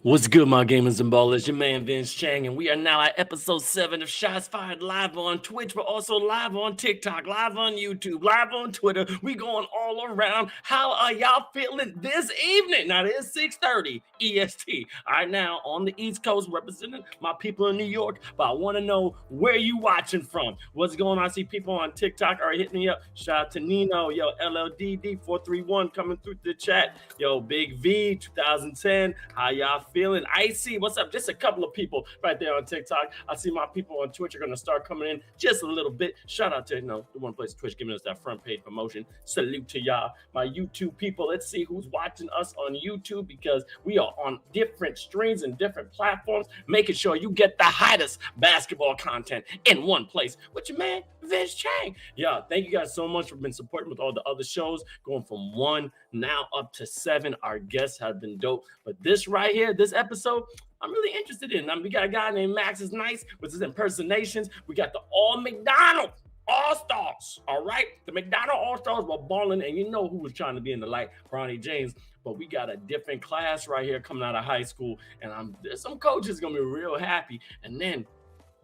What's good, my gamers and ballers? Your man Vince Chang, and we are now at episode 7 of Shots Fired, live on Twitch, but also live on TikTok, live on YouTube, live on Twitter. We going all around. How are y'all feeling this evening? Now, it is 6:30 EST. All right, now on the East Coast, representing my people in New York, but I want to know where you watching from. What's going on? I see people on TikTok are hitting me up. Shout out to Nino, yo, LLDD431 coming through the chat. Yo, Big V 2010. How y'all feeling? Icy, what's up? Just a couple of people right there on TikTok. I see my people on Twitch are going to start coming in just a little bit. Shout out to, the one place Twitch giving us that front page promotion. Salute to y'all, my YouTube people. Let's see who's watching us on YouTube, because we are on different streams and different platforms, making sure you get the hottest basketball content in one place with your man, Vince Chang. Yeah, thank you guys so much for been supporting with all the other shows, going from 1 now up to 7. Our guests have been dope, but this right here, this episode, I'm really interested in. We got a guy named Max is Nice with his impersonations. We got the McDonald All-Stars, all right? The McDonald All-Stars were balling, and you know who was trying to be in the light, Bronny James. But we got a different class right here coming out of high school, and there's some coaches going to be real happy. And then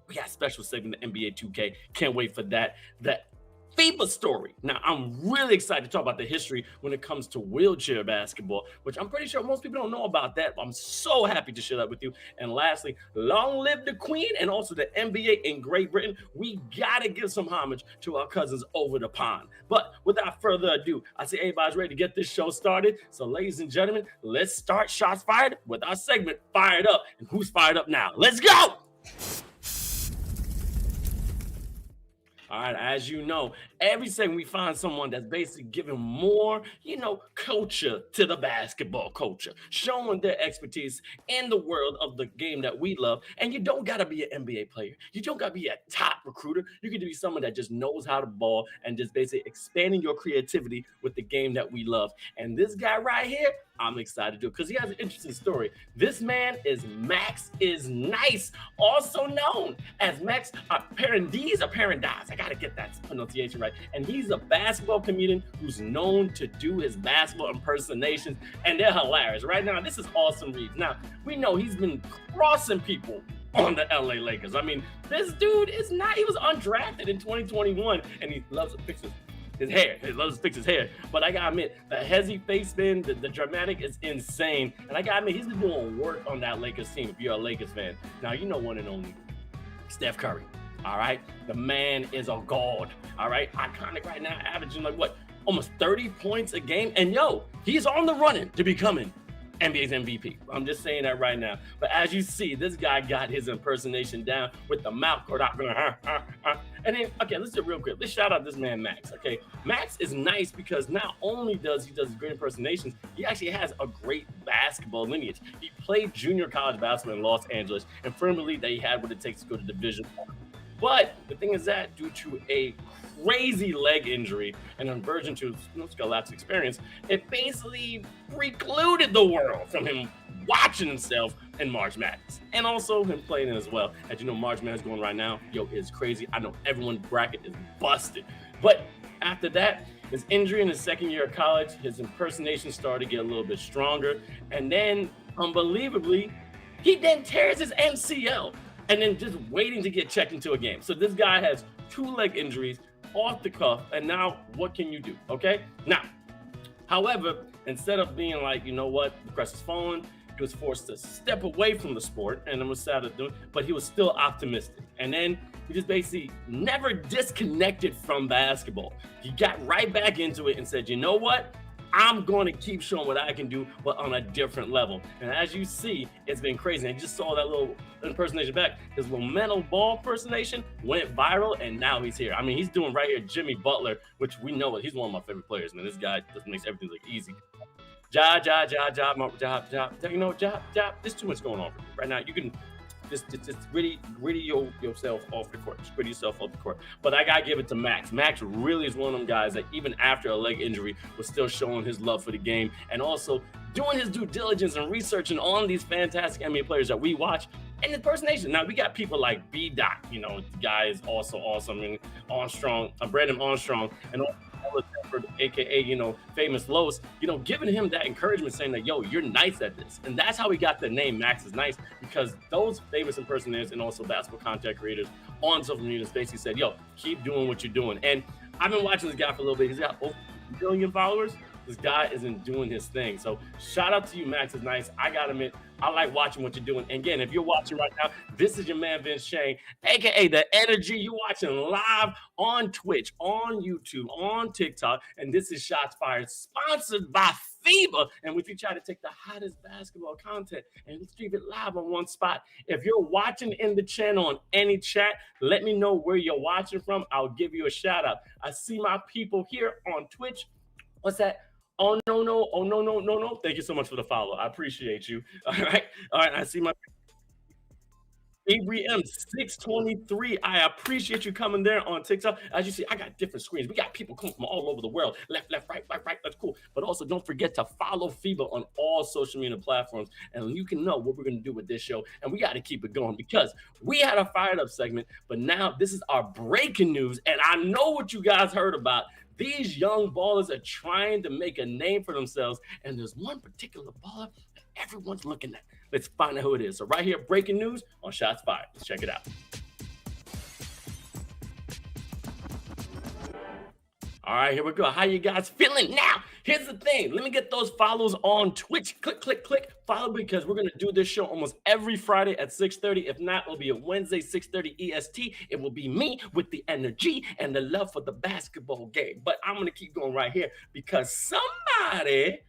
we got a special segment, the NBA 2K. Can't wait for that. That FIBA story. Now, I'm really excited to talk about the history when it comes to wheelchair basketball, which I'm pretty sure most people don't know about that, but I'm so happy to share that with you. And lastly, long live the Queen and also the NBA in Great Britain. We got to give some homage to our cousins over the pond. But without further ado, I see everybody's ready to get this show started. So, ladies and gentlemen, let's start Shots Fired with our segment, Fired Up. And who's fired up now? Let's go! All right, as you know, every segment we find someone that's basically giving more, culture to the basketball culture, showing their expertise in the world of the game that we love. And you don't got to be an NBA player. You don't got to be a top recruiter. You can be someone that just knows how to ball and just basically expanding your creativity with the game that we love. And this guy right here, I'm excited to do it because he has an interesting story. This man is Max is Nice, also known as Max Paradis or Paradise. I got to get that pronunciation right. And he's a basketball comedian who's known to do his basketball impersonations, and they're hilarious. Right now, this is awesome read. Now, we know he's been crossing people on the LA Lakers. I mean, this dude is not, he was undrafted in 2021, and he loves to fix his hair. He loves to fix his hair. But I gotta admit, the hezzy face spin, the dramatic is insane. And I gotta admit, he's been doing work on that Lakers team if you're a Lakers fan. Now, you know one and only Steph Curry. All right? The man is a god. All right? Iconic right now, averaging almost 30 points a game. And he's on the running to becoming NBA's MVP. I'm just saying that right now. But as you see, this guy got his impersonation down with the mouth going out. And then, okay, let's do it real quick. Let's shout out this man, Max, okay? Max is nice because not only does he great impersonations, he actually has a great basketball lineage. He played junior college basketball in Los Angeles and firmly believed that he had what it takes to go to Division I. But the thing is that due to a crazy leg injury and a version to scholastic experience, it basically precluded the world from him watching himself in March Madness and also him playing it as well. As you know, March Madness going right now, is crazy. I know everyone's bracket is busted. But after that, his injury in his second year of college, his impersonation started to get a little bit stronger. And then, unbelievably, he then tears his MCL. And then just waiting to get checked into a game. So this guy has 2 leg injuries off the cuff, and now what can you do, okay? Now, however, instead of being like, you know what, the crest is falling, he was forced to step away from the sport, and it was sad to do, but he was still optimistic. And then he just basically never disconnected from basketball. He got right back into it and said, you know what? I'm going to keep showing what I can do, but on a different level. And as you see, it's been crazy. I just saw that little impersonation back. His little mental ball impersonation went viral, and now he's here. I mean, he's doing right here Jimmy Butler, which we know he's one of my favorite players, man. This guy just makes everything look easy. Job. There's too much going on for me right now. You can just gritty yourself off the court. Just gritty yourself off the court. But I gotta give it to Max. Max really is one of them guys that even after a leg injury was still showing his love for the game and also doing his due diligence and researching on these fantastic NBA players that we watch and impersonation. Now we got people like B. Dot, the guy is also awesome, and Armstrong, Brandon Armstrong, and all of them. Bradford, aka famous Los, giving him that encouragement, saying that you're nice at this, and that's how he got the name Max is Nice, because those famous impersonators and also basketball content creators on social media basically said, keep doing what you're doing. And I've been watching this guy for a little bit. He's got over 1 billion followers. This guy isn't doing his thing. So shout out to you, Max is Nice. I gotta admit, I like watching what you're doing. And again, if you're watching right now, this is your man, Vince Chang, aka The Energy. You're watching live on Twitch, on YouTube, on TikTok. And this is Shots Fired, sponsored by FIBA. And if you try to take the hottest basketball content and stream it live on one spot, if you're watching in the channel on any chat, let me know where you're watching from. I'll give you a shout out. I see my people here on Twitch. What's that? Oh, no. Thank you so much for the follow. I appreciate you. All right. I see my Avery M623. I appreciate you coming there on TikTok. As you see, I got different screens. We got people coming from all over the world. Left, right. That's cool. But also don't forget to follow FIBA on all social media platforms. And you can know what we're going to do with this show. And we got to keep it going because we had a fired up segment. But now this is our breaking news. And I know what you guys heard about. These young ballers are trying to make a name for themselves, and there's one particular baller that everyone's looking at. Let's find out who it is. So right here, breaking news on Shots Fired. Let's check it out. All right, here we go. How you guys feeling now? Here's the thing. Let me get those follows on Twitch. Click, follow, because we're going to do this show almost every Friday at 6:30. If not, it'll be a Wednesday, 6:30 EST. It will be me with the energy and the love for the basketball game. But I'm going to keep going right here because somebody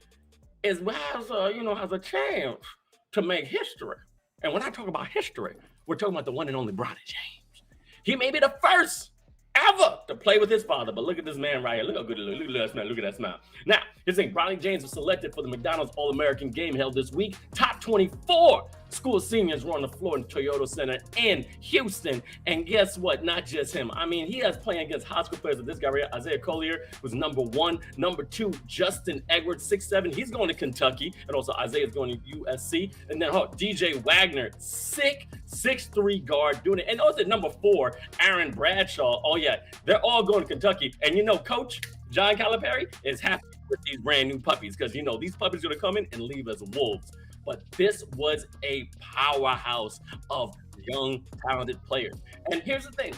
has a chance to make history. And when I talk about history, we're talking about the one and only Bronny James. He may be the first ever to play with his father. But look at this man right here. Look how good he looks. Look at that smile. Look at that smile. Now, here's the thing. Bronny James was selected for the McDonald's All-American game held this week. Top 24 school seniors were on the floor in Toyota Center in Houston. And guess what? Not just him. I mean, he has playing against high school players. This guy right here, Isiah Collier, was number 1. Number 2, Justin Edwards, 6'7". He's going to Kentucky. And also Isaiah's going to USC. And then DJ Wagner, 6'3" guard doing it. And also number 4, Aaron Bradshaw. Oh, yeah. They're all going to Kentucky. And Coach John Calipari is happy with these brand new puppies because, these puppies are going to come in and leave as wolves. But this was a powerhouse of young, talented players. And here's the thing.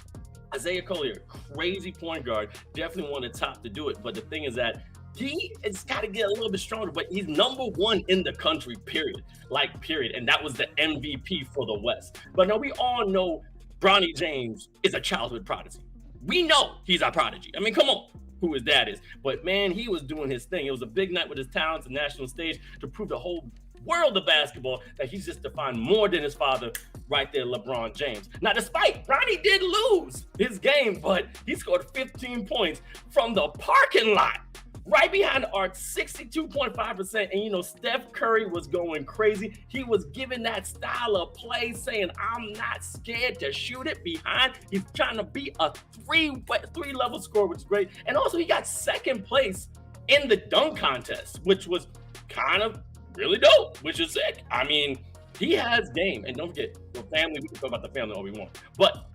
Isiah Collier, crazy point guard, definitely one of the top to do it. But the thing is that he has got to get a little bit stronger, but he's number 1 in the country, period. And that was the MVP for the West. But now we all know Bronny James is a childhood prodigy. We know he's a prodigy. I mean, come on, who his dad is. But man, he was doing his thing. It was a big night with his talents on the national stage to prove the whole world of basketball that he's just defined more than his father right there, LeBron James. Now, despite Bronny did lose his game, but he scored 15 points from the parking lot right behind Art, 62.5%. And, Steph Curry was going crazy. He was giving that style of play, saying, I'm not scared to shoot it behind. He's trying to be a three-level scorer, which is great. And also, he got second place in the dunk contest, which was kind of really dope, which is sick. I mean, he has game. And don't forget, the family, we can talk about the family all we want. But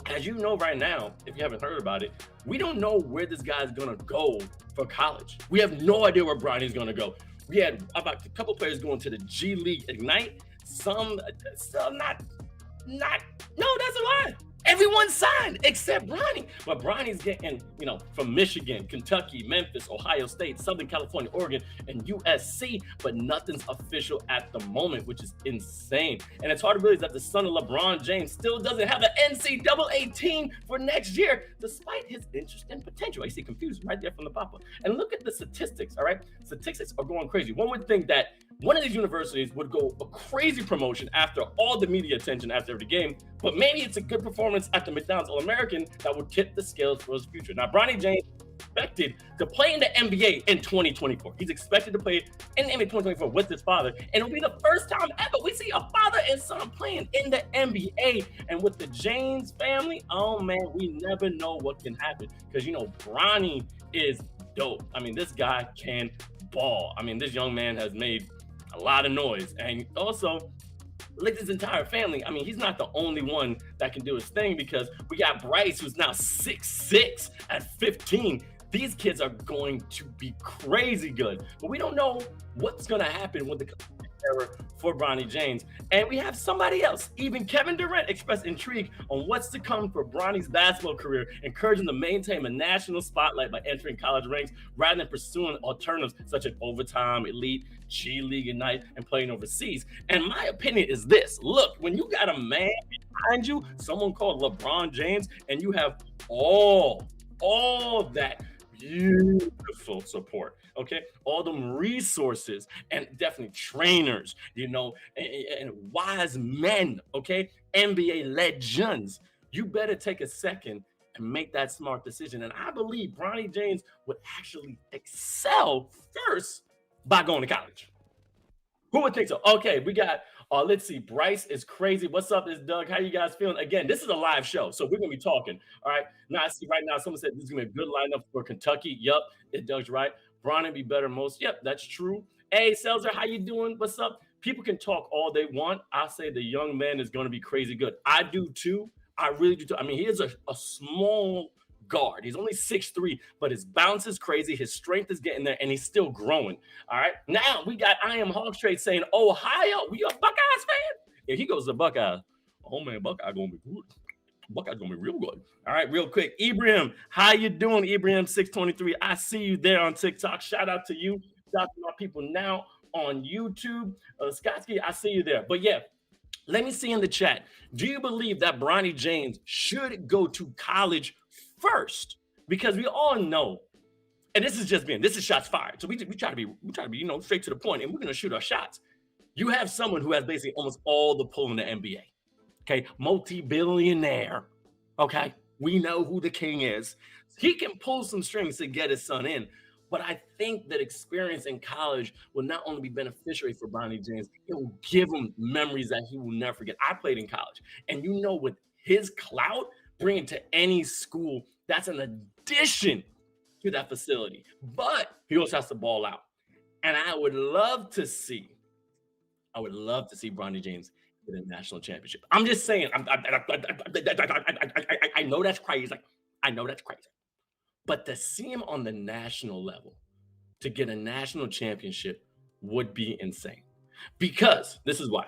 as you know right now, if you haven't heard about it, we don't know where this guy's going to go for college. We have no idea where Bronny's going to go. We had about a couple players going to the G League Ignite. Some not. No, that's a lie. Everyone signed except Bronny. But Bronny's getting, from Michigan, Kentucky, Memphis, Ohio State, Southern California, Oregon, and USC, but nothing's official at the moment, which is insane. And it's hard to believe that the son of LeBron James still doesn't have an NCAA team for next year, despite his interest and potential. I see confusion right there from the pop-up. And look at the statistics, all right? Statistics are going crazy. One would think that one of these universities would go a crazy promotion after all the media attention after every game, but maybe it's a good performance at the McDonald's All-American that would tip the scales for his future. Now, Bronny James is expected to play in the NBA in 2024. He's expected to play in the NBA 2024 with his father, and it'll be the first time ever we see a father and son playing in the NBA. And with the James family, oh man, we never know what can happen because, Bronny is dope. I mean, this guy can ball. I mean, this young man has made a lot of noise. And also, look at his entire family. I mean, he's not the only one that can do his thing because we got Bryce, who's now 6'6" at 15. These kids are going to be crazy good, but we don't know what's going to happen with the era for Bronny James. And we have somebody else, even Kevin Durant, expressed intrigue on what's to come for Bronny's basketball career, encouraging to maintain a national spotlight by entering college ranks rather than pursuing alternatives such as overtime, elite, G League Ignite, and playing overseas. And my opinion is this: look, when you got a man behind you, someone called LeBron James, and you have all that beautiful support, okay, all them resources, and definitely trainers, and wise men, okay, NBA legends, you better take a second and make that smart decision. And I believe Bronny James would actually excel first by going to college. Who would think so? Okay, we got let's see. Bryce is crazy. What's up? It's Doug. How you guys feeling? Again, this is a live show, so we're gonna be talking. All right. Now I see right now someone said this is gonna be a good lineup for Kentucky. Yup, it Doug's right. Bronny be better most. Yep, that's true. Hey, Selzer, how you doing? What's up? People can talk all they want. I say the young man is gonna be crazy good. I do too. I really do too. I mean, he is a small guard. He's only 6'3", but his bounce is crazy. His strength is getting there, and he's still growing. All right. Now we got I Am Hawks Trade saying, Ohio, we a Buckeyes fan? If he goes to Buckeyes, oh man, Buckeye gonna be good. Buckeye's gonna be real good. All right, real quick. Ibrahim, how you doing? Ibrahim 623. I see you there on TikTok. Shout out to you. Shout out to my people now on YouTube. Skotsky, I see you there. But yeah, let me see in the chat. Do you believe that Bronny James should go to college first? Because we all know, and this is shots fired. So we try to be straight to the point, and we're gonna shoot our shots. You have someone who has basically almost all the pull in the NBA. Okay, multi-billionaire. Okay, we know who the king is. He can pull some strings to get his son in. But I think that experience in college will not only be beneficial for Bronny James, it will give him memories that he will never forget. I played in college, and with his clout, bringing to any school, that's an addition to that facility. But he also has to ball out. And I would love to see Bronny James get a national championship. I'm just saying, I know that's crazy. I know that's crazy. But to see him on the national level, to get a national championship would be insane. Because this is why.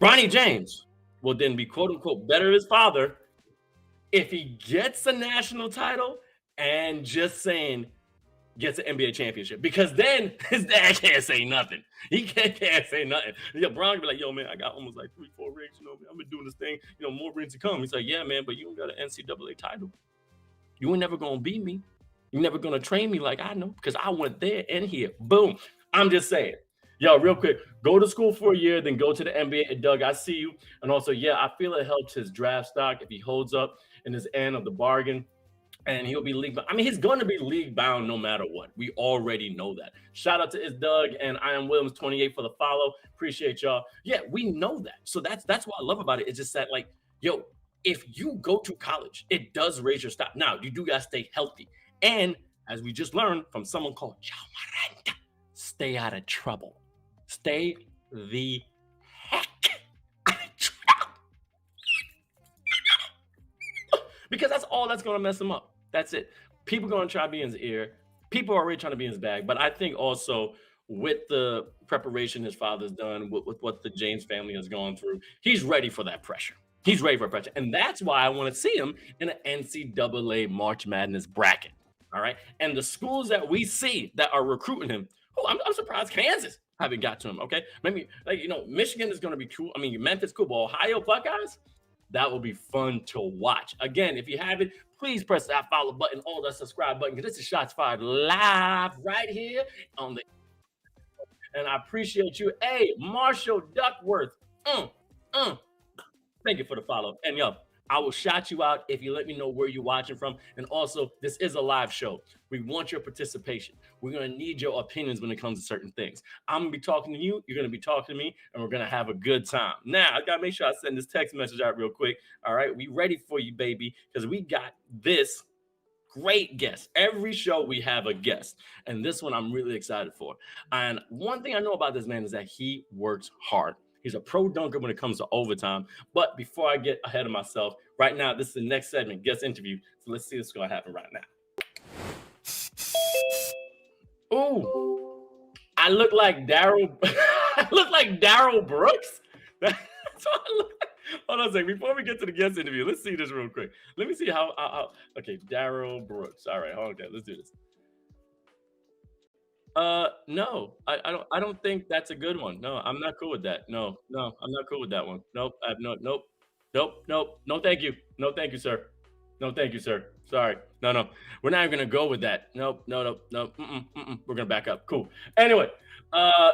Bronny James will then be quote unquote better his father if he gets a national title and just saying gets an NBA championship. Because then his dad can't say nothing. He can't say nothing. Bronny be like, yo, man, I got almost like 3-4 rings. Man, I've been doing this thing, more rings to come. He's like, yeah, man, but you don't got an NCAA title. You ain't never gonna beat me. You're never gonna train me like I know, because I went there and here. Boom. I'm just saying. Yo, real quick, go to school for a year, then go to the NBA. Doug, I see you. And also, yeah, I feel it helps his draft stock if he holds up in his end of the bargain. And he'll be league bound. I mean, he's going to be league bound no matter what. We already know that. Shout out to It's Doug and I Am Williams 28 for the follow. Appreciate y'all. Yeah, we know that. So that's what I love about it. It's just that, like, yo, if you go to college, it does raise your stock. Now, you do got to stay healthy. And as we just learned from someone called Jamaranda, stay out of trouble. Stay the heck out of trouble. Because that's all that's going to mess him up. That's it. People going to try to be in his ear. People are already trying to be in his bag. But I think also with the preparation his father's done, with what the James family has gone through, he's ready for that pressure. He's ready for pressure. And that's why I want to see him in an NCAA March Madness bracket. All right. And the schools that we see that are recruiting him, I'm surprised Kansas haven't got to him. Okay. Maybe, Michigan is going to be cool. I mean, Memphis, cool. But Ohio Buckeyes, that will be fun to watch. Again, if you haven't, please press that follow button or the subscribe button, because this is Shots Fired live right here on the. And I appreciate you. Hey, Marshall Duckworth. Thank you for the follow. And yo, I will shout you out if you let me know where you're watching from. And also, this is a live show. We want your participation. We're going to need your opinions when it comes to certain things. I'm going to be talking to you. You're going to be talking to me, and we're going to have a good time. Now, I got to make sure I send this text message out real quick. All right. We ready for you, baby, because we got this great guest. Every show we have a guest, and this one I'm really excited for. And one thing I know about this man is that he works hard. He's a pro dunker when it comes to overtime. But before I get ahead of myself, right now, this is the next segment, guest interview. So let's see what's going to happen right now. Ooh, I look like Daryl. I look like Daryl Brooks. That's what I look like. Hold on a second. Before we get to the guest interview, let's see this real quick. Let me see how okay, Daryl Brooks. All right, hold on. Let's do this. No, I don't think that's a good one. No, I'm not cool with that. No, no, I'm not cool with that one. Nope, nope, nope, nope, no, thank you, no, thank you, sir, no, thank you, sir. Sorry, no, no, we're not even gonna go with that. Nope, no, no, no, we're gonna back up. Cool. Anyway, uh,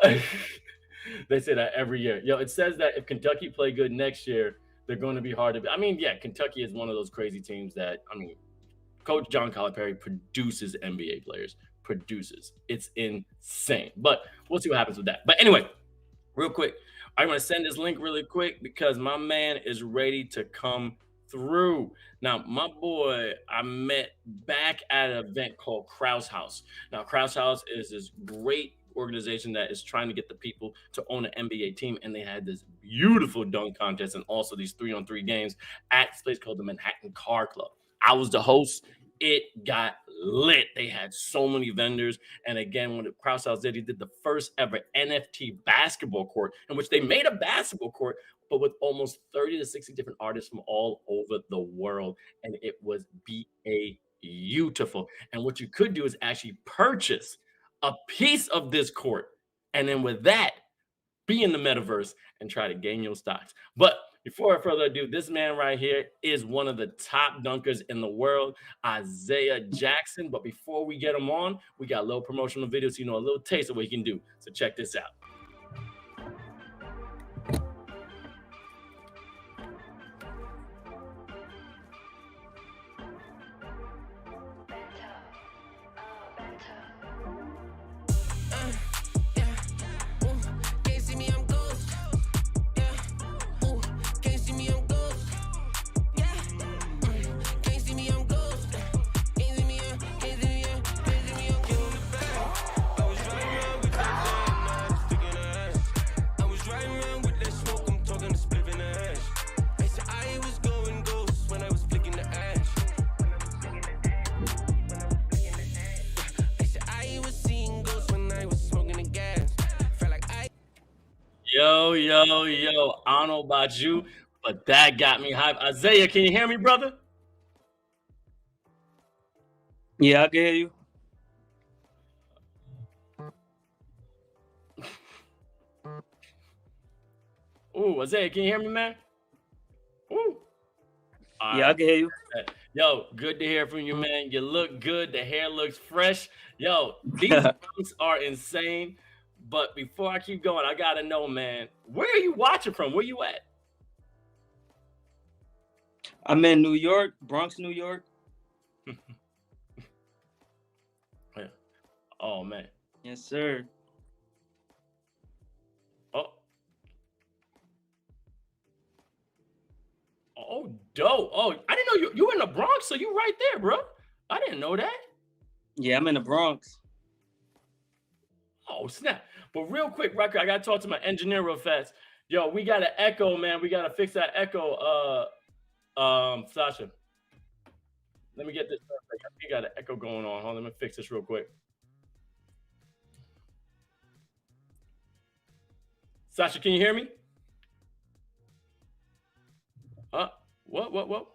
they say that every year. Yo, it says that if Kentucky play good next year, they're going to be hard to beat. I mean, yeah, Kentucky is one of those crazy teams that I mean, Coach John Calipari produces NBA players. Produces. It's insane. But we'll see what happens with that. But anyway, real quick, I'm going to send this link really quick because my man is ready to come through. Now, my boy, I met back at an event called Krause House. Now, Krause House is this great organization that is trying to get the people to own an NBA team, and they had this beautiful dunk contest and also these 3-on-3 games at this place called the Manhattan Car Club. I was the host. It got lit. They had so many vendors. And again, when the Krause House did, he did the first ever NFT basketball court in which they made a basketball court, but with almost 30 to 60 different artists from all over the world. And it was beautiful. And what you could do is actually purchase a piece of this court. And then with that, be in the metaverse and try to gain your stocks. But before further ado, this man right here is one of the top dunkers in the world, Isiah Jackson. But before we get him on, we got a little promotional video so you know a little taste of what he can do. So check this out. Yo, yo, yo. I don't know about you, but that got me hyped. Isiah, can you hear me, brother? Yeah, I can hear you. Ooh, Isiah, can you hear me, man? Ooh. All Yeah, I right. can hear you. Yo, good to hear from you, man. You look good. The hair looks fresh. Yo, these dunks are insane. But before I keep going, I gotta know, man, where are you watching from? Where you at? I'm in New York, Bronx, New York. Yeah. Oh man. Yes, sir. Oh. Oh, dope. Oh, I didn't know you in the Bronx, so you right there, bro. I didn't know that. Yeah, I'm in the Bronx. Oh, snap. But real quick, record, I gotta talk to my engineer real fast. Yo, we got an echo, man. We gotta fix that echo. Sasha. Let me get this. We got an echo going on. Hold on, let me fix this real quick. Sasha, can you hear me? What?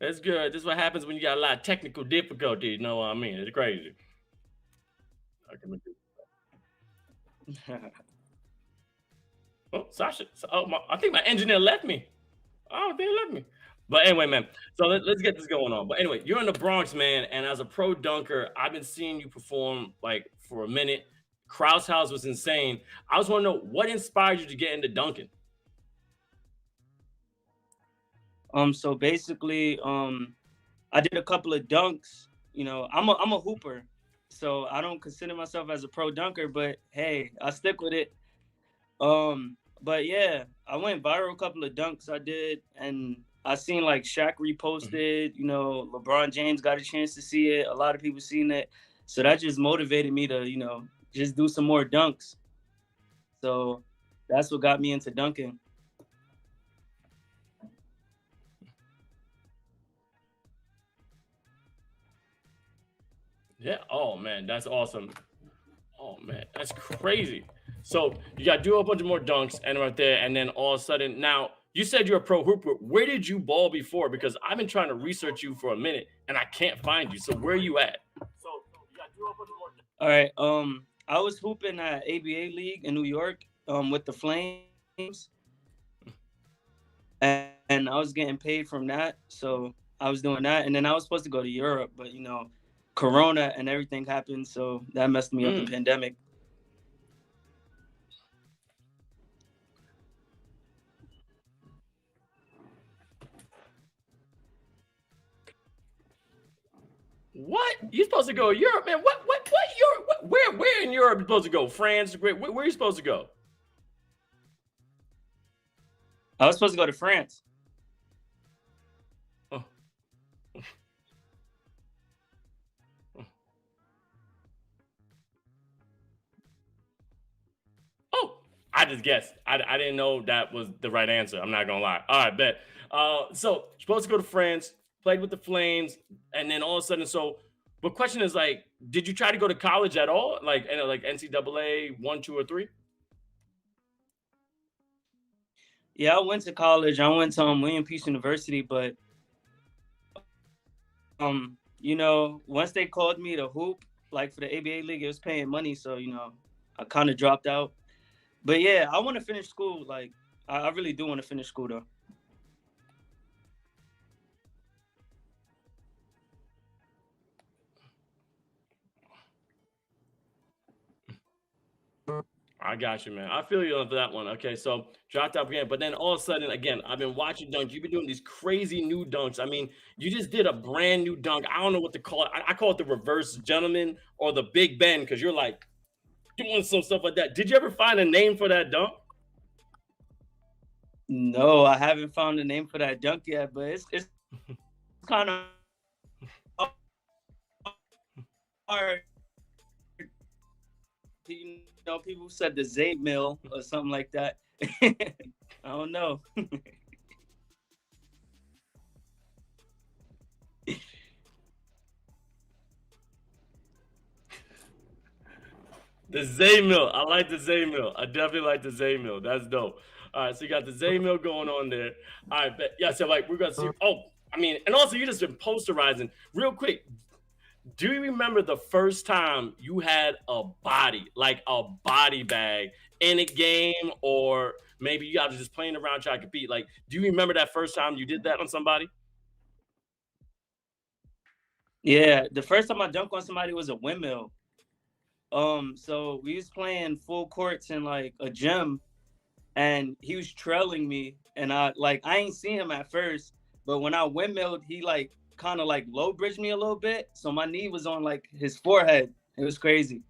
That's good. This is what happens when you got a lot of technical difficulties. You know what I mean? It's crazy. Okay, oh, Sasha. I think my engineer left me. Oh, they left me. But anyway, man. So let's get this going on. But anyway, you're in the Bronx, man, and as a pro dunker, I've been seeing you perform like for a minute. Krause House was insane. I just want to know what inspired you to get into dunking. So basically, I did a couple of dunks. You know, I'm a hooper, so I don't consider myself as a pro dunker, but hey, I stick with it. But yeah, I went viral a couple of dunks I did, and I seen like Shaq reposted. You know, LeBron James got a chance to see it. A lot of people seen it, so that just motivated me to just do some more dunks. So that's what got me into dunking. Yeah. Oh man, that's awesome. Oh man, that's crazy. So you got to do a bunch of more dunks and right there, and then all of a sudden, now you said you're a pro hooper. Where did you ball before? Because I've been trying to research you for a minute and I can't find you. So where are you at? So you got to do a bunch of more. All right. I was hooping at ABA League in New York, with the Flames, and I was getting paid from that. So I was doing that, and then I was supposed to go to Europe, but Corona and everything happened, so that messed me up. The pandemic. What? You supposed to go to Europe, man? What Europe? Where in Europe you supposed to go? France? Where are you supposed to go? I was supposed to go to France. Oh. Oh, I just guessed. I didn't know that was the right answer. I'm not gonna lie. All right, bet. So supposed to go to France, played with the Flames, and then all of a sudden, so the question is like, did you try to go to college at all? Like NCAA 1, 2, or 3? Yeah, I went to college. I went to William Peace University, but once they called me to hoop, like for the ABA League, it was paying money, so I kind of dropped out. But yeah, I want to finish school. Like I really do want to finish school though. I got you, man. I feel you on that one. Okay, so dropped out again, but then all of a sudden, again, I've been watching dunks. You've been doing these crazy new dunks. I mean, you just did a brand new dunk. I don't know what to call it. I call it the reverse gentleman or the Big Ben because you're like doing some stuff like that. Did you ever find a name for that dunk? No, I haven't found a name for that dunk yet, but it's kind of hard. People said the Zayy Mill or something like that. I don't know. The Zayy Mill. I like the Zayy Mill. I definitely like the Zayy Mill. That's dope. All right, so you got the Zayy Mill going on there. All right, but yeah, so like we're gonna see. Oh, I mean, and also you just been posterizing real quick. Do you remember the first time you had a body, like a body bag in a game, or maybe you guys were just playing around trying to compete? Like, do you remember that first time you did that on somebody? Yeah, the first time I dunked on somebody was a windmill. So we was playing full courts in like a gym, and he was trailing me, and I ain't seen him at first, but when I windmilled, he like kind of like low bridged me a little bit, so my knee was on like his forehead. It was crazy.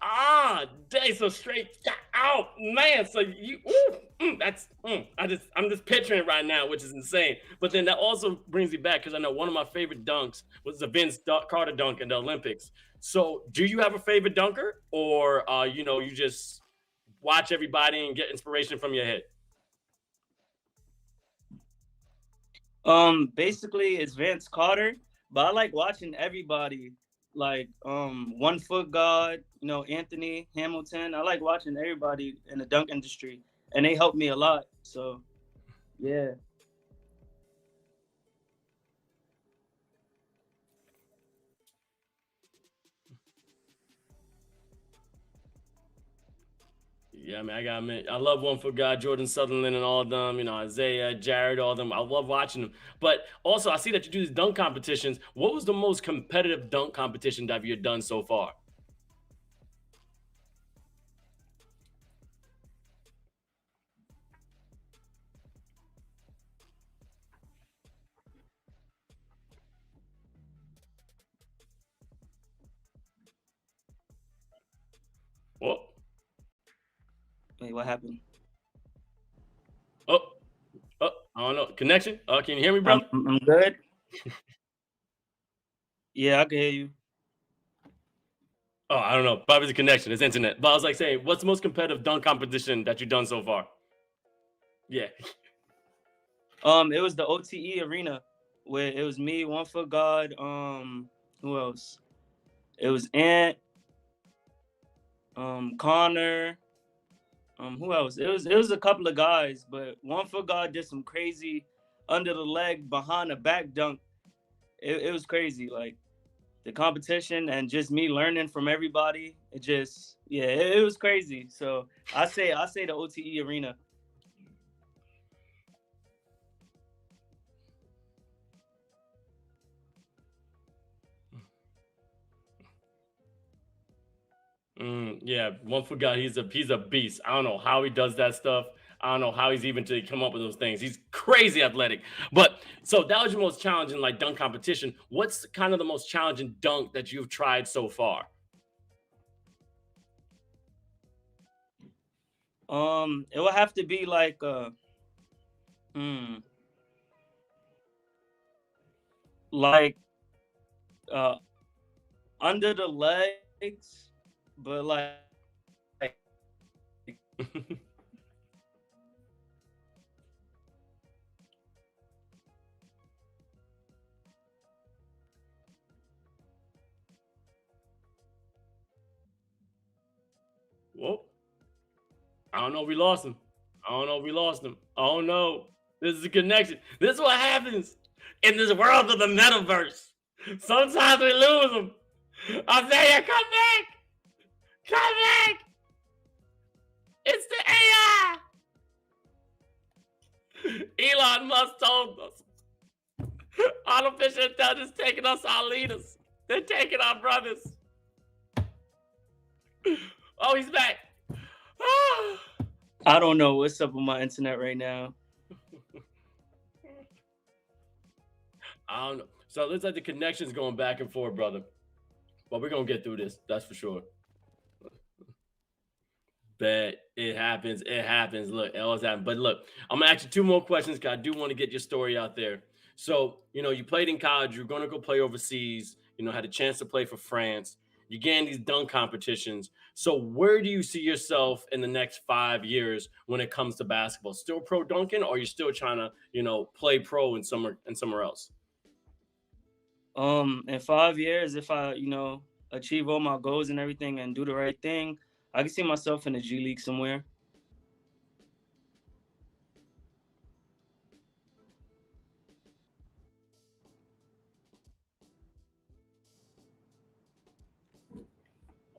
Ah, dang, so straight out, man. So you, I'm just picturing it right now, which is insane. But then that also brings me back because I know one of my favorite dunks was the Vince Carter dunk in the Olympics. So, do you have a favorite dunker, or you just watch everybody and get inspiration from your head? Basically it's Vince Carter, but I like watching everybody, like 1 Foot God, Anthony Hamilton. I like watching everybody in the dunk industry, and they helped me a lot. So yeah. Yeah, man, I got admit, I love 1 Foot God, Jordan Sutherland, and all of them. Isiah, Jared, all of them. I love watching them. But also, I see that you do these dunk competitions. What was the most competitive dunk competition that you've done so far? Well, Wait, what happened? oh, oh, I don't know. Connection? Can you hear me, I'm, brother? I'm good. Yeah, I can hear you. Oh, I don't know. Probably the connection. It's internet. But I was like saying, what's the most competitive dunk competition that you've done so far? Yeah. It was the OTE arena where it was me, 1 Foot God. Who else? It was Ant, Connor. Who else? It was a couple of guys, but 1 Foot God did some crazy under the leg behind the back dunk. It was crazy, like the competition and just me learning from everybody. It just it was crazy. So I say the OTE arena. Yeah, 1 Foot guy. He's a beast. I don't know how he does that stuff. I don't know how he's even to come up with those things. He's crazy athletic. But so that was your most challenging like dunk competition. What's kind of the most challenging dunk that you've tried so far? It would have to be like hmm, like uh under the legs, but like Whoa. I don't know if we lost him. I don't know if we lost him. Oh no. This is a connection. This is what happens in this world of the metaverse. Sometimes we lose them. Isaiah, come back. Come back. It's the AI. Elon Musk told us. Artificial intelligence taking us our leaders. They're taking our brothers. Oh, he's back. I don't know what's up with my internet right now. I don't know. So it looks like the connection's going back and forth, brother. But we're gonna get through this. That's for sure. Bet it happens. It happens. Look, it always happens. But look, I'm gonna ask you two more questions because I do want to get your story out there. So, you played in college, you're gonna go play overseas, had a chance to play for France. You get in these dunk competitions. So where do you see yourself in the next 5 years when it comes to basketball? Still pro dunking, or are you still trying to, play pro in somewhere else? In 5 years, if I, achieve all my goals and everything and do the right thing, I can see myself in the G League somewhere.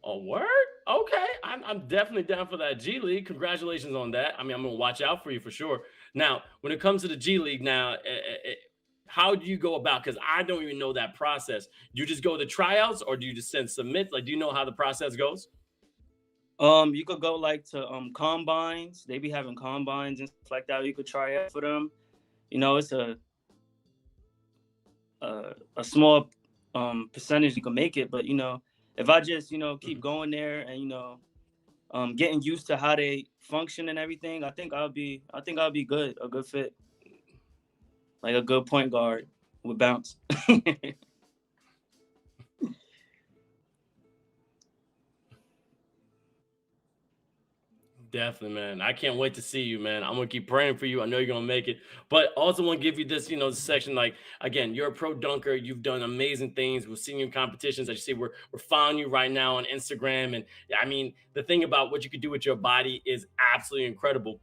A word? Okay. I'm definitely down for that G League. Congratulations on that. I mean, I'm gonna watch out for you for sure. Now, when it comes to the G League, now, how do you go about? Because I don't even know that process. You just go to tryouts, or do you just send submit? Like, do you know how the process goes? You could go like to combines. They be having combines and stuff like that. You could try out for them. It's a small percentage you can make it, but if I just keep going there and getting used to how they function and everything, I think I'll be good, a good fit, like a good point guard with bounce. Definitely, man. I can't wait to see you, man. I'm gonna keep praying for you. I know you're gonna make it. But also want to give you this, section. Like again, you're a pro dunker. You've done amazing things. We're seeing you in competitions. As you see, we're following you right now on Instagram. And I mean, the thing about what you can do with your body is absolutely incredible.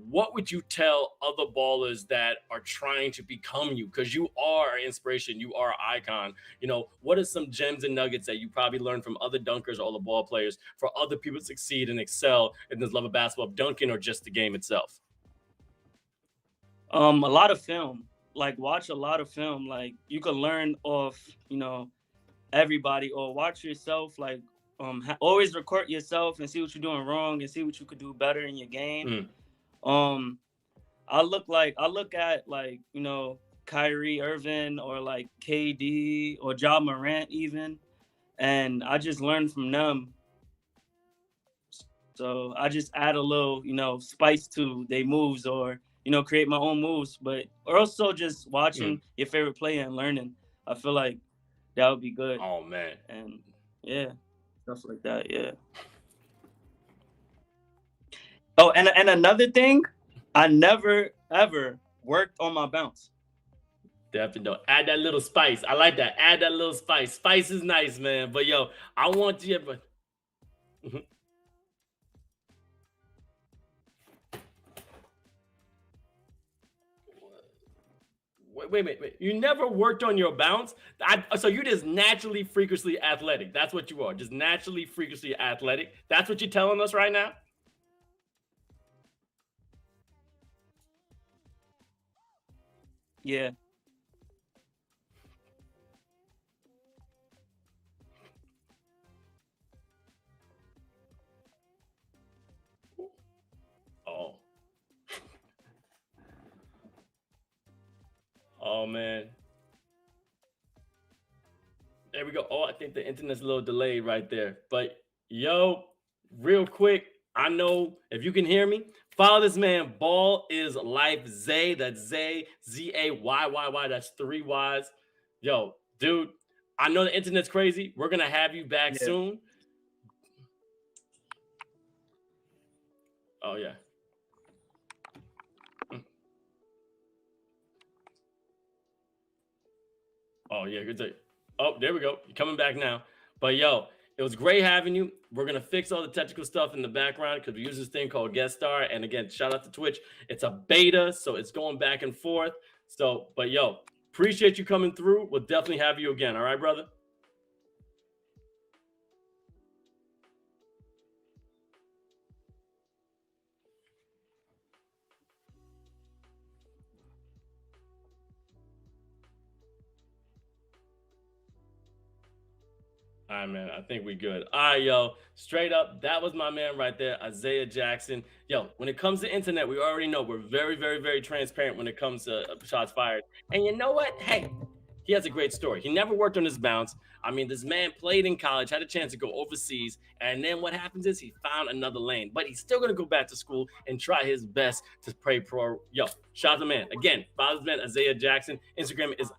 What would you tell other ballers that are trying to become you? Because you are an inspiration, you are an icon. What are some gems and nuggets that you probably learned from other dunkers or other ball players for other people to succeed and excel in this love of basketball, dunking or just the game itself? A lot of film, like watch a lot of film. Like you can learn off, everybody, or watch yourself. Like always record yourself and see what you're doing wrong and see what you could do better in your game. Mm. Um, I look at like Kyrie Irving or like KD or Ja Morant even, and I just learn from them. So I just add a little spice to their moves or create my own moves. But or also just Mm. watching your favorite player and learning. I feel like that would be good. Oh man. And yeah. stuff like that. Yeah. Oh, and another thing, I never ever worked on my bounce. Definitely don't. Add that little spice. I like that. Add that little spice. Spice is nice, man. But yo, I want you. But wait. You never worked on your bounce? So you just naturally freakishly athletic. That's what you are. Just naturally freakishly athletic. That's what you're telling us right now? Yeah. Oh. Oh, man. There we go. Oh, I think the internet's a little delayed right there. But yo, real quick, I know if you can hear me, follow this man. Ball is life. Zay. That's Zay. Zayy. That's 3 Ys. Yo, dude, I know the internet's crazy. We're gonna have you back soon. Oh yeah. Oh yeah, good day. Oh, there we go. You're coming back now. But yo, it was great having you. We're gonna fix all the technical stuff in the background because we use this thing called Guest Star. And again, shout out to Twitch. It's a beta, so it's going back and forth. So, but yo, appreciate you coming through. We'll definitely have you again. All right, brother? All right, man. I think we good. All right, yo. Straight up, that was my man right there, Isiah Jackson. Yo, when it comes to internet, we already know we're very, very, very transparent when it comes to shots fired. And you know what? Hey, he has a great story. He never worked on his bounce. I mean, this man played in college, had a chance to go overseas, and then what happens is he found another lane. But he's still gonna go back to school and try his best to play pro. Yo, shout out to the man. Again, follow this man, Isiah Jackson. Instagram is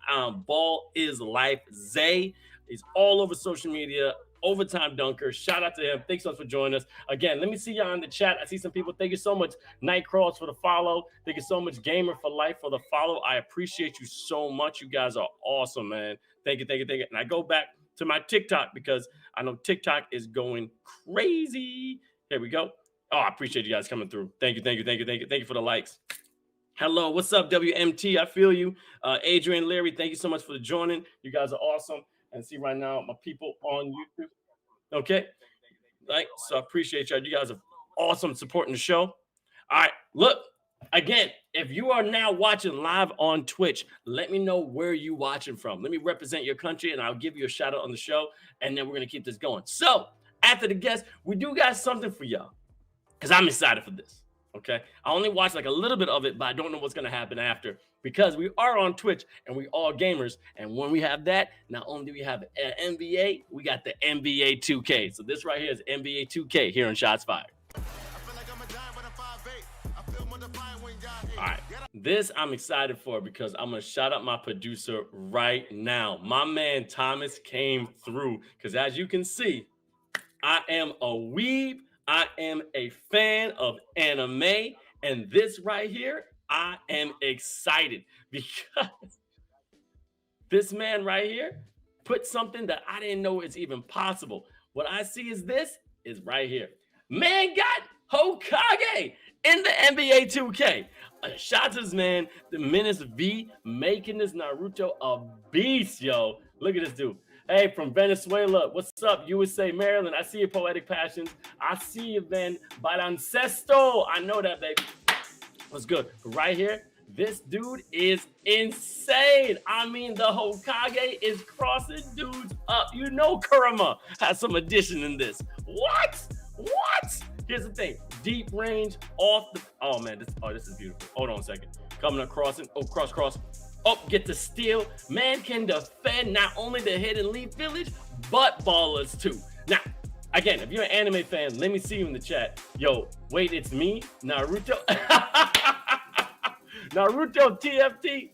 Ball is Life Zay. He's all over social media. Overtime Dunker. Shout out to him. Thanks so much for joining us. Again, let me see y'all in the chat. I see some people. Thank you so much, Nightcrawls, for the follow. Thank you so much, Gamer for Life, for the follow. I appreciate you so much. You guys are awesome, man. Thank you. And I go back to my TikTok because I know TikTok is going crazy. Here we go. Oh, I appreciate you guys coming through. Thank you. Thank you for the likes. Hello, what's up, WMT? I feel you. Adrian, Larry, thank you so much for joining. You guys are awesome. And see right now my people on YouTube. Okay. Right. So I appreciate y'all. You guys are awesome supporting the show. All right. Look, again, if you are now watching live on Twitch, let me know where you watching from. Let me represent your country and I'll give you a shout out on the show. And then we're going to keep this going. So after the guest, we do got something for y'all because I'm excited for this. Okay. I only watched like a little bit of it, but I don't know what's going to happen after. Because we are on Twitch and we all gamers. And when we have that, not only do we have NBA, we got the NBA 2K. So this right here is NBA 2K here on Shots Fired. All right. This I'm excited for because I'm going to shout out my producer right now. My man Thomas came through because as you can see, I am a weeb. I am a fan of anime. And this right here, I am excited because this man right here put something that I didn't know is even possible. What I see is this is right here. Man got Hokage in the NBA 2K. A shout to this man, the Menace V, making this Naruto a beast, yo. Look at this dude. Hey, from Venezuela, what's up, USA, Maryland? I see your poetic passions. I see you, Van Baloncesto. I know that, baby. What's good? Right here, this dude is insane. I mean, the Hokage is crossing dudes up. You know Kurama has some addition in this. What? Here's the thing. Deep range, off the... Oh, man. This is beautiful. Hold on a second. Coming across it. Oh, cross. Oh, get the steal. Man can defend not only the Hidden Leaf Village, but ballers too. Now, again, if you're an anime fan, let me see you in the chat. Yo, wait, it's me, Naruto. Naruto TFT.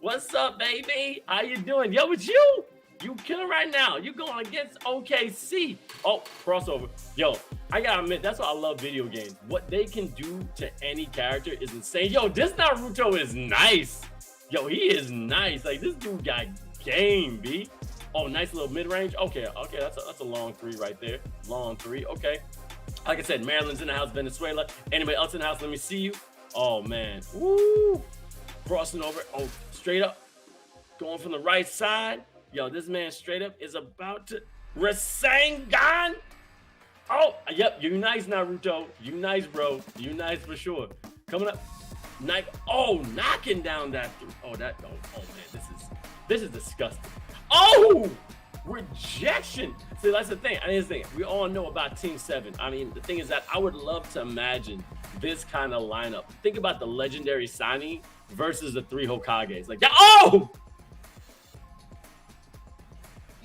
What's up, baby? How you doing? Yo, it's you. You killing right now. You going against OKC. Oh, crossover. Yo, I gotta admit, that's why I love video games. What they can do to any character is insane. Yo, this Naruto is nice. Yo, he is nice. Like, this dude got game, B. Oh, nice little mid-range. Okay, that's a long three right there. Long three, okay. Like I said, Maryland's in the house, Venezuela. Anybody else in the house, let me see you. Oh, man. Woo. Crossing over. Oh, straight up. Going from the right side. Yo, this man straight up is about to Rasengan. Oh, yep. You nice, Naruto. You nice, bro. You nice for sure. Coming up. Knocking down that. Oh, man. This is disgusting. Oh, rejection. See, that's the thing. We all know about Team 7. I mean, the thing is that I would love to imagine this kind of lineup. Think about the legendary signing versus the 3 Hokages. Like, oh!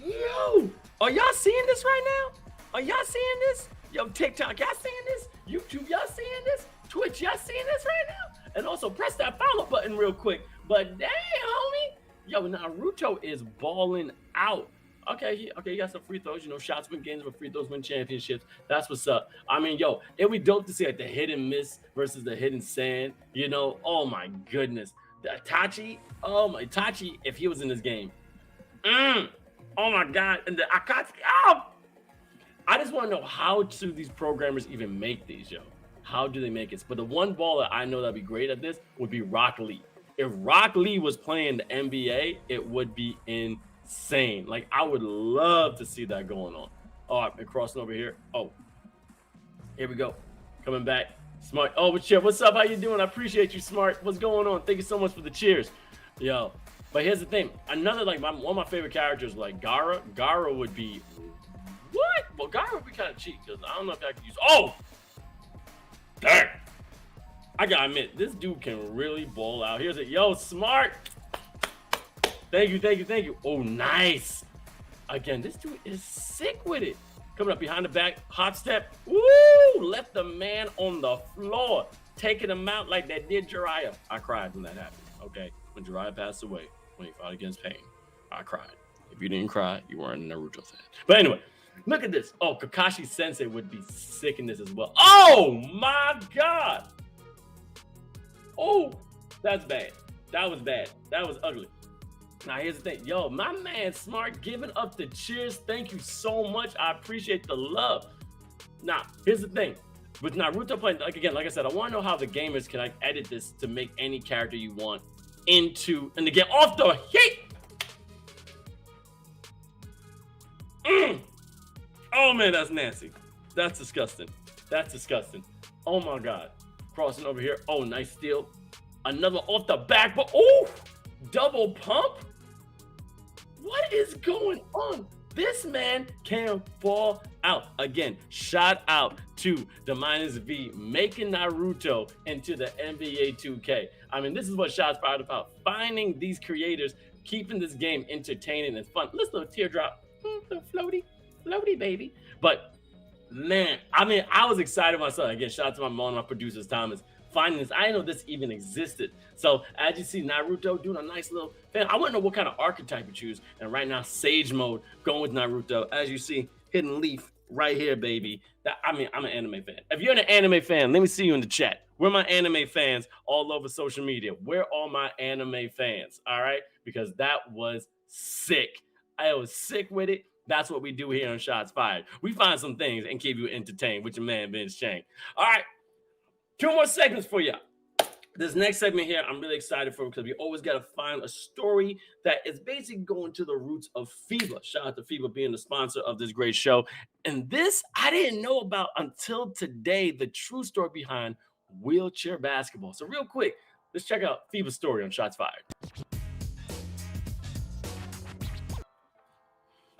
Yo! Are y'all seeing this right now? Are y'all seeing this? Yo, TikTok, y'all seeing this? YouTube, y'all seeing this? Twitch, y'all seeing this right now? And also press that follow button real quick. But damn, homie. Yo, Naruto is balling out. Okay, he got some free throws. You know, shots win games, but free throws win championships. That's what's up. I mean, yo, it'd be dope to see like the hit and miss versus the hidden sand. You know, oh my goodness. The Itachi, if he was in this game. Oh my God. And the Akatsuki. Oh! I just want to know, how do these programmers even make these, yo? How do they make it? But the one baller I know that'd be great at this would be Rock Lee. If Rock Lee was playing the NBA, it would be insane. Like, I would love to see that going on. All right, been crossing over here. Oh, here we go. Coming back. Smart. Oh, what's up? How you doing? I appreciate you, Smart. What's going on? Thank you so much for the cheers. Yo, but here's the thing. Another, like, one of my favorite characters, like Gara. Gara would be... What? Well, Gara would be kind of cheap, because I don't know if I could use... Oh! Dang! I gotta admit, this dude can really ball out. Here's it. Yo, Smart! Thank you. Oh, nice! Again, this dude is sick with it. Coming up behind the back, hot step. Woo! Left the man on the floor. Taking him out like that did Jiraiya. I cried when that happened, okay? When Jiraiya passed away, when he fought against pain, I cried. If you didn't cry, you weren't a Naruto fan. But anyway, look at this. Oh, Kakashi Sensei would be sick in this as well. Oh my God! Oh, that's bad. That was bad. That was ugly. Now, here's the thing. Yo, my man Smart giving up the cheers. Thank you so much. I appreciate the love. Now, here's the thing. With Naruto playing, like I said, I want to know how the gamers can like edit this to make any character you want into, and to get off the heat. Oh man, that's nasty. That's disgusting. That's disgusting. Oh my God. Crossing over here. Oh, nice steal. Another off the back, but oh, double pump. What is going on? This man can fall out. Again, shout out to the -V making Naruto into the NBA 2K. I mean, this is what Shots Fired about. Finding these creators, keeping this game entertaining and fun. Listen to a teardrop. Little floaty baby. But man, I mean, I was excited myself. Again, shout out to my producers, Thomas, finding this. I didn't know this even existed. So as you see, Naruto doing a nice little thing. I want to know what kind of archetype you choose. And right now, Sage mode, going with Naruto. As you see, hidden leaf right here, baby. I'm an anime fan. If you're an anime fan, let me see you in the chat. Where my anime fans all over social media? Where are my anime fans? All right, because that was sick. I was sick with it. That's what we do here on Shots Fired. We find some things and keep you entertained with your man, Vince Chang. All right, 2 more segments for you. This next segment here, I'm really excited for, because we always got to find a story that is basically going to the roots of FIBA. Shout out to FIBA being the sponsor of this great show. And this, I didn't know about until today, the true story behind wheelchair basketball. So real quick, let's check out FIBA's story on Shots Fired.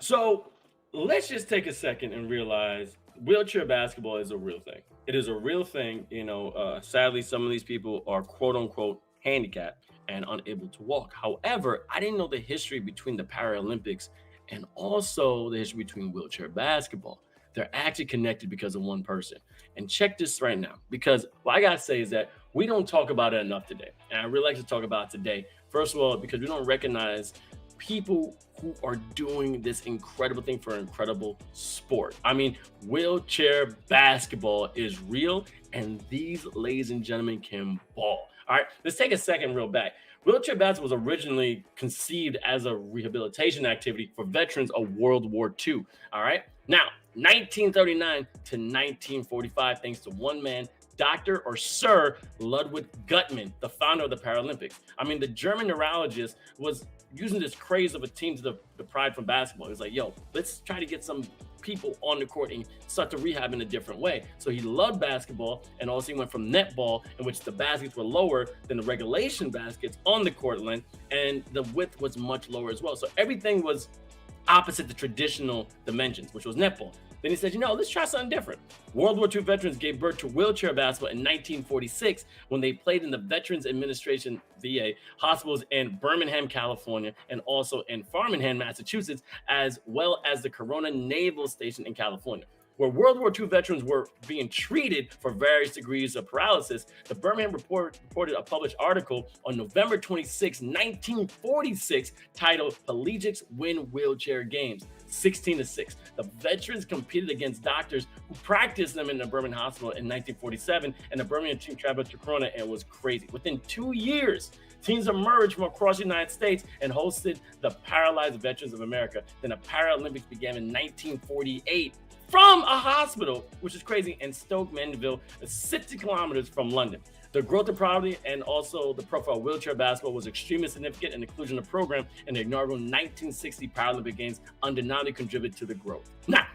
So let's just take a second and realize wheelchair basketball is a real thing. It is a real thing. You know, sadly, some of these people are quote unquote handicapped and unable to walk. However, I didn't know the history between the Paralympics and also the history between wheelchair basketball. They're actually connected because of one person. And check this right now, because what I gotta say is that we don't talk about it enough today. And I really like to talk about it today. First of all, because we don't recognize people who are doing this incredible thing for an incredible sport. I mean, wheelchair basketball is real, and these ladies and gentlemen can ball. All right, let's take a second real back. Wheelchair basketball was originally conceived as a rehabilitation activity for veterans of World War II. All right, now 1939 to 1945, thanks to one man, Dr. or Sir Ludwig Gutmann, the founder of the Paralympics. I mean, the German neurologist was using this craze of a team to the pride from basketball. He was like, yo, let's try to get some people on the court and start to rehab in a different way. So he loved basketball, and also he went from netball, in which the baskets were lower than the regulation baskets on the court length, and the width was much lower as well. So everything was opposite the traditional dimensions, which was netball. Then he said, let's try something different. World War II veterans gave birth to wheelchair basketball in 1946 when they played in the Veterans Administration VA hospitals in Birmingham, California, and also in Farmington, Massachusetts, as well as the Corona Naval Station in California. Where World War II veterans were being treated for various degrees of paralysis, the Birmingham reported a published article on November 26, 1946, titled Collegiates Win Wheelchair Games, 16-6. The veterans competed against doctors who practiced them in the Birmingham Hospital in 1947, and the Birmingham team traveled to Corona, and it was crazy. Within 2 years, teams emerged from across the United States and hosted the Paralyzed Veterans of America. Then the Paralympics began in 1948 from a hospital, which is crazy, in Stoke Mandeville, 60 kilometers from London. The growth of poverty and also the profile of wheelchair basketball was extremely significant, and inclusion of the program in the inaugural 1960 Paralympic Games undeniably contributed to the growth. Now,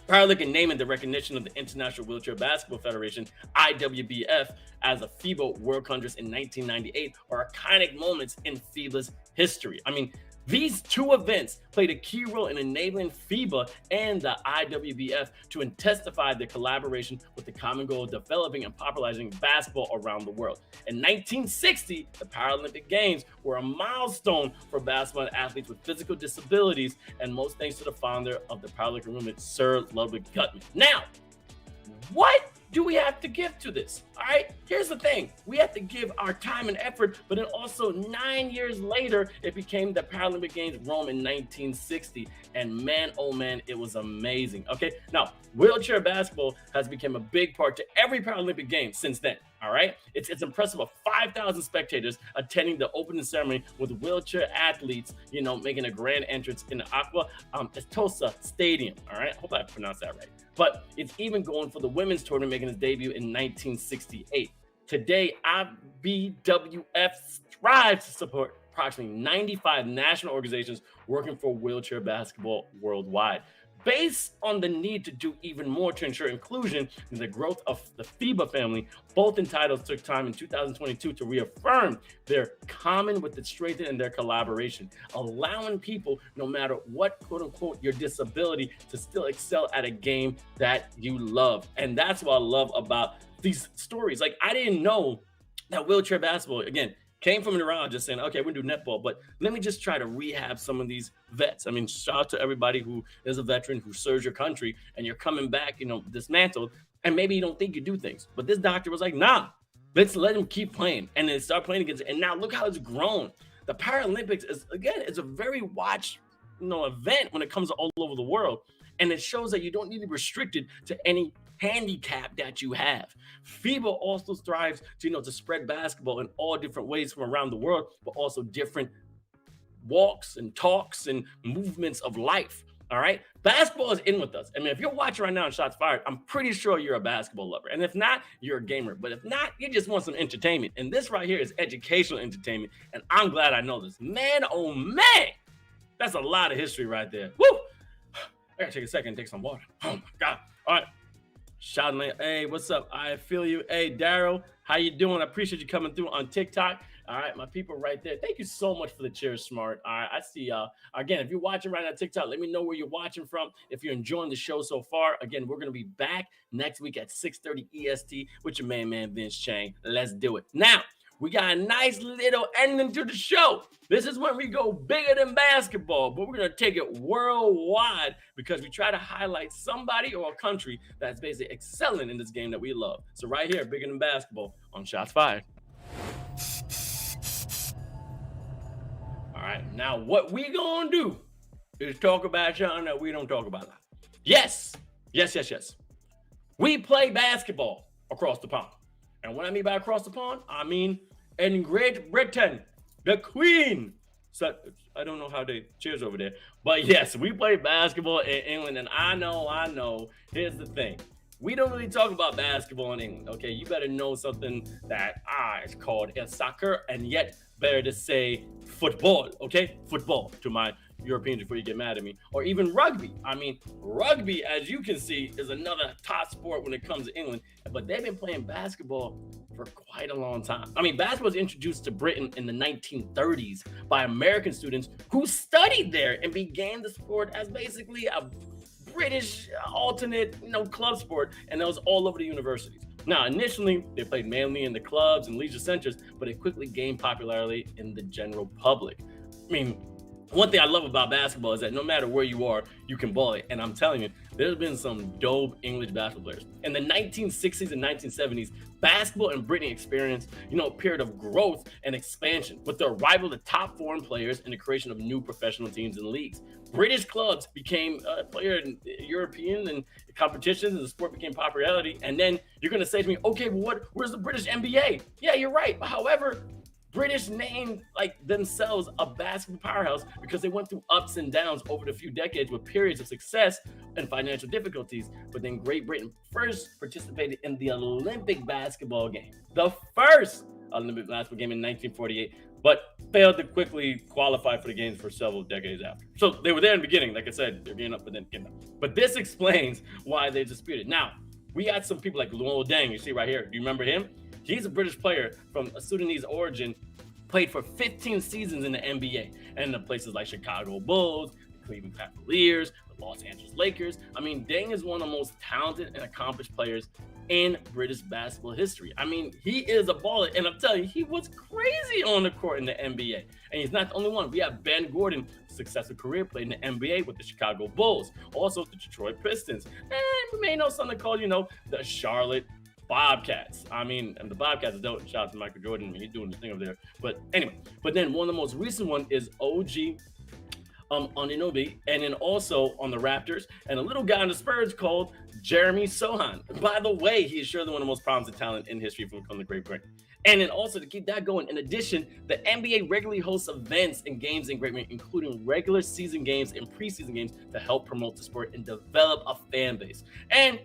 Paralympic naming the recognition of the International Wheelchair Basketball Federation, IWBF, as a FIBA World Congress in 1998 are iconic moments in FIBA's history. I mean, these two events played a key role in enabling FIBA and the IWBF to intensify their collaboration with the common goal of developing and popularizing basketball around the world. In 1960, the Paralympic Games were a milestone for basketball athletes with physical disabilities, and most thanks to the founder of the Paralympic movement, Sir Ludwig Gutmann. Now, what do we have to give to this? All right, here's the thing. We have to give our time and effort, but then also 9 years later, it became the Paralympic Games Rome in 1960. And man, oh man, it was amazing. Okay, now wheelchair basketball has become a big part to every Paralympic game since then. All right, it's impressive of 5,000 spectators attending the opening ceremony with wheelchair athletes, making a grand entrance in the Aqua Estosa Stadium. All right, I hope I pronounced that right. But it's even going for the women's tournament, making its debut in 1968. Today, IBWF strives to support approximately 95 national organizations working for wheelchair basketball worldwide. Based on the need to do even more to ensure inclusion and the growth of the FIBA family, both entitles took time in 2022 to reaffirm their common with the strength and their collaboration, allowing people, no matter what, quote unquote, your disability, to still excel at a game that you love. And that's what I love about these stories. Like, I didn't know that wheelchair basketball, again, came from a neurologist saying, okay, we're gonna do netball, but let me just try to rehab some of these vets. I mean, shout out to everybody who is a veteran who serves your country and you're coming back, dismantled, and maybe you don't think you do things. But this doctor was like, nah, let's let him keep playing. And then start playing against it. And now look how it's grown. The Paralympics is, again, it's a very watched, event when it comes to all over the world. And it shows that you don't need to be restricted to any handicap that you have. FIBA also strives to spread basketball in all different ways from around the world, but also different walks and talks and movements of life. All right, basketball is in with us. I mean, if you're watching right now on Shots Fired, I'm pretty sure you're a basketball lover, and if not, you're a gamer. But if not, you just want some entertainment. And this right here is educational entertainment, and I'm glad I know this. Man, oh man, that's a lot of history right there. Woo! I gotta take a second and take some water. Oh my God. All right. Shouting, hey, what's up? I feel you. Hey, Daryl, how you doing? I appreciate you coming through on TikTok. All right, my people right there. Thank you so much for the cheers, Smart. All right, I see y'all. Again, if you're watching right now on TikTok, let me know where you're watching from. If you're enjoying the show so far, again, we're going to be back next week at 6:30 EST with your man, Vince Chang. Let's do it. Now, we got a nice little ending to the show. This is when we go bigger than basketball, but we're going to take it worldwide because we try to highlight somebody or a country that's basically excelling in this game that we love. So right here, bigger than basketball on Shots Fired. All right, now what we going to do is talk about something that we don't talk about a lot. Yes. We play basketball across the pond. And what I mean by across the pond, I mean in Great Britain, the Queen. So I don't know how they cheers over there. But yes, we play basketball in England. And I know. Here's the thing. We don't really talk about basketball in England, okay? You better know something that is called soccer, and yet better to say football, okay? Football to my Europeans before you get mad at me. Or even rugby. I mean, rugby, as you can see, is another top sport when it comes to England. But they've been playing basketball for quite a long time. I mean, basketball was introduced to Britain in the 1930s by American students who studied there and began the sport as basically a British alternate, club sport, and that was all over the universities. Now, initially, they played mainly in the clubs and leisure centers, but it quickly gained popularity in the general public. I mean, one thing I love about basketball is that no matter where you are, you can ball it. And I'm telling you, there's been some dope English basketball players. In the 1960s and 1970s, basketball in Britain experienced, a period of growth and expansion with the arrival of the top foreign players and the creation of new professional teams and leagues. British clubs became a player in European and competitions, and the sport became popularity. And then you're going to say to me, okay, well, where's the British NBA? Yeah, you're right. However, British named themselves a basketball powerhouse because they went through ups and downs over the few decades with periods of success and financial difficulties. But then Great Britain first participated in the Olympic basketball game, the first Olympic basketball game in 1948, but failed to quickly qualify for the games for several decades after. So they were there in the beginning, like I said, they're getting up but then getting up. But this explains why they disputed. Now, we got some people like Luol Deng, you see right here. Do you remember him? He's a British player from a Sudanese origin, played for 15 seasons in the NBA and in places like Chicago Bulls, the Cleveland Cavaliers, the Los Angeles Lakers. I mean, Deng is one of the most talented and accomplished players in British basketball history. I mean, he is a baller, and I'm telling you, he was crazy on the court in the NBA. And he's not the only one. We have Ben Gordon, successful career, played in the NBA with the Chicago Bulls, also the Detroit Pistons. And we may know something called, the Charlotte Bobcats. I mean, and the Bobcats are dope. Shout out to Michael Jordan. He's doing his thing over there. But anyway, then one of the most recent one is OG Anunoby, and then also on the Raptors, and a little guy on the Spurs called Jeremy Sohan. By the way, he is surely one of the most promising talent in history from the Great Britain. And then also to keep that going, in addition, the NBA regularly hosts events and games in Great Britain, including regular season games and preseason games to help promote the sport and develop a fan base. And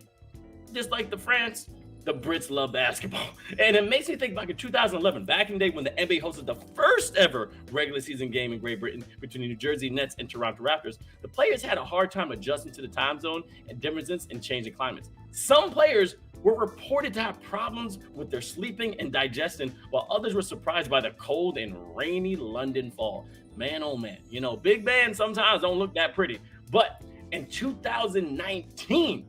just like the France, the Brits love basketball. And it makes me think back in 2011, back in the day when the NBA hosted the first ever regular season game in Great Britain between the New Jersey Nets and Toronto Raptors. The players had a hard time adjusting to the time zone and differences in changing climates. Some players were reported to have problems with their sleeping and digestion, while others were surprised by the cold and rainy London fall. Man, oh man, big bands sometimes don't look that pretty. But in 2019,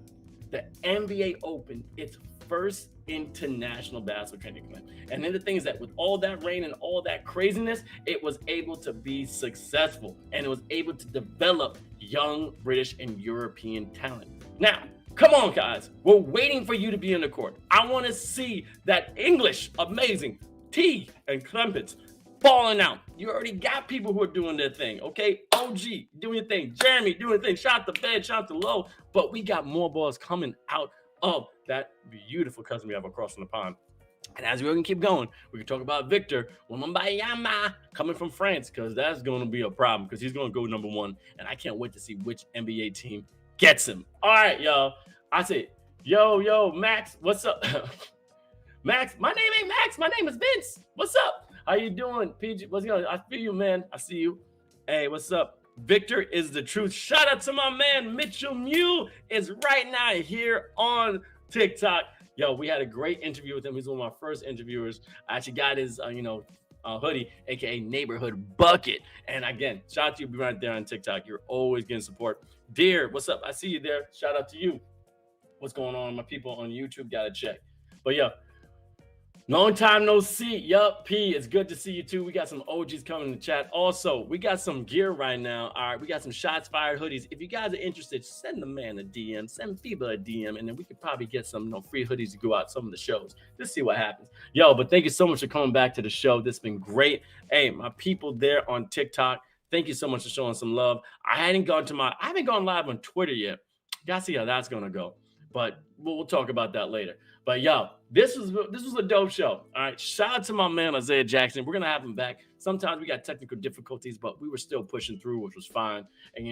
the NBA opened its first international basketball training camp. And then the thing is that with all that rain and all that craziness, it was able to be successful, and it was able to develop young British and European talent. Now, come on, guys. We're waiting for you to be in the court. I want to see that English, amazing, tea and crumpets falling out. You already got people who are doing their thing, okay? OG, doing your thing. Jeremy, doing your thing. Shout out to Ben, shout out to Low. But we got more balls coming out of that beautiful cousin we have across from the pond. And as we're going to keep going, we can talk about Victor Wembanyama coming from France, because that's going to be a problem, because he's going to go number one. And I can't wait to see which NBA team gets him. All right, y'all. I say, yo, Max, what's up? Max, my name ain't Max. My name is Vince. What's up? How you doing, PG? What's going on? I feel you, man. I see you. Hey, what's up? Victor is the truth. Shout out to my man, Mitchell Mule is right now here on TikTok. Yo, we had a great interview with him. He's one of my first interviewers. I actually got his, hoodie, aka Neighborhood Bucket. And again, shout out to you, be right there on TikTok. You're always getting support. Dear, what's up? I see you there. Shout out to you. What's going on? My people on YouTube gotta check. But yeah, Long time no see. Yup, P. It's good to see you too. We got some OGs coming in the chat. Also, we got some gear right now. All right, we got some shots fired hoodies. If you guys are interested, send the man a DM, send FIBA a DM, and then we could probably get some free hoodies to go out some of the shows. Just see what happens. Yo, but thank you so much for coming back to the show. This has been great. Hey, my people there on TikTok, thank you so much for showing some love. I haven't gone live on Twitter yet. Gotta see how that's gonna go. But we'll talk about that later. But yo, this was a dope show. All right, shout out to my man Isiah Jackson. We're gonna have him back. Sometimes we got technical difficulties, but we were still pushing through, which was fine. And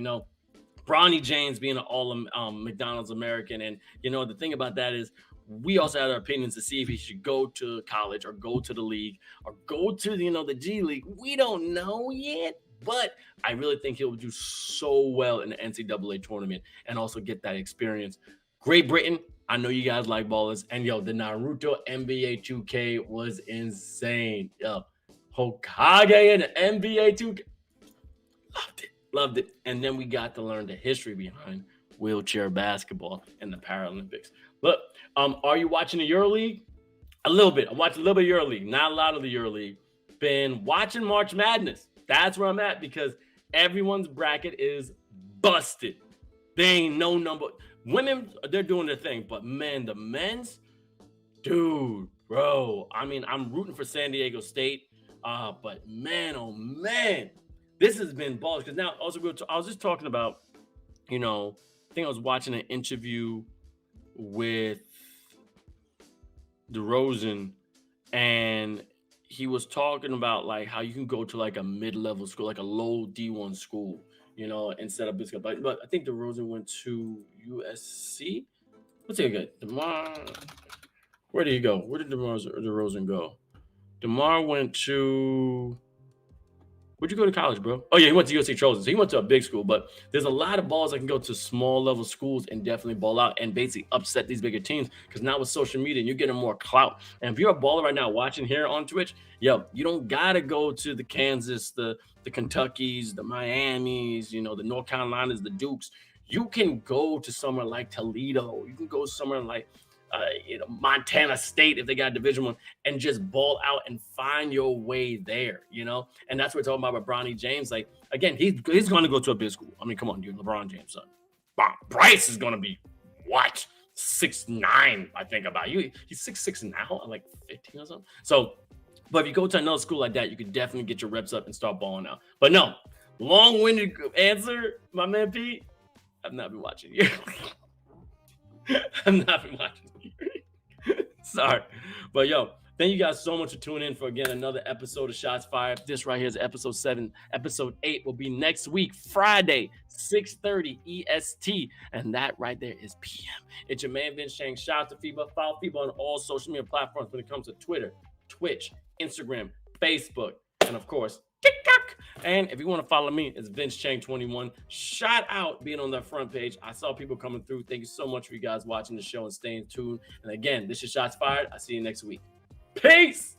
Bronny James being an all McDonald's American, and the thing about that is we also had our opinions to see if he should go to college or go to the league or go to the G League. We don't know yet. But I really think he'll do so well in the NCAA tournament and also get that experience. Great Britain, I know you guys like ballers. And the Naruto NBA 2K was insane. Yo, Hokage in the NBA 2K. Loved it. And then we got to learn the history behind wheelchair basketball and the Paralympics. Look, are you watching the EuroLeague? A little bit. I watched a little bit of EuroLeague, not a lot of the EuroLeague. Been watching March Madness. That's where I'm at because everyone's bracket is busted. They ain't no number. Women, they're doing their thing, but man, the men's, dude, bro. I mean, I'm rooting for San Diego State, but man, oh man, this has been balls. Because now, also, I was just talking about, I think I was watching an interview with DeRozan, and he was talking about like how you can go to like a mid-level school, like a low D1 school, instead of Biscuit. But I think DeRozan went to USC. What's he get? DeMar. Where did he go? Where did DeRozan go? DeMar went to. Where'd you go to college, bro? Oh yeah, he went to USC Trojans. So he went to a big school, but there's a lot of balls that can go to small level schools and definitely ball out and basically upset these bigger teams. Because now with social media, you're getting more clout. And if you're a baller right now watching here on Twitch, yo, you don't gotta go to the Kansas, the Kentuckys, the Miamis, the North Carolinas, the Dukes. You can go to somewhere like Toledo. You can go somewhere like Montana State if they got Division I and just ball out and find your way there, and that's what we're talking about with Bronny James. Like again, he's going to go to a big school. I mean, come on, dude, LeBron James, son. Bryce is going to be what 6'9", I think about you. He's 6'6" now, like 15 or something. So, but if you go to another school like that, you could definitely get your reps up and start balling out. But no, long-winded answer, my man Pete. I've not been watching you. I've not been watching. Sorry. But yo, thank you guys so much for tuning in for again another episode of Shots Fired. This right here is episode 7. Episode 8 will be next week, Friday, 6:30 EST. And that right there is PM. It's your man Vince Chang. Shout out to FIBA. Follow FIBA on all social media platforms when it comes to Twitter, Twitch, Instagram, Facebook, and of course, TikTok. And if you want to follow me, it's Vince Chang 21. Shout out being on that front page. I saw people coming through. Thank you so much for you guys watching the show and staying tuned. And again, this is Shots Fired. I'll see you next week. Peace.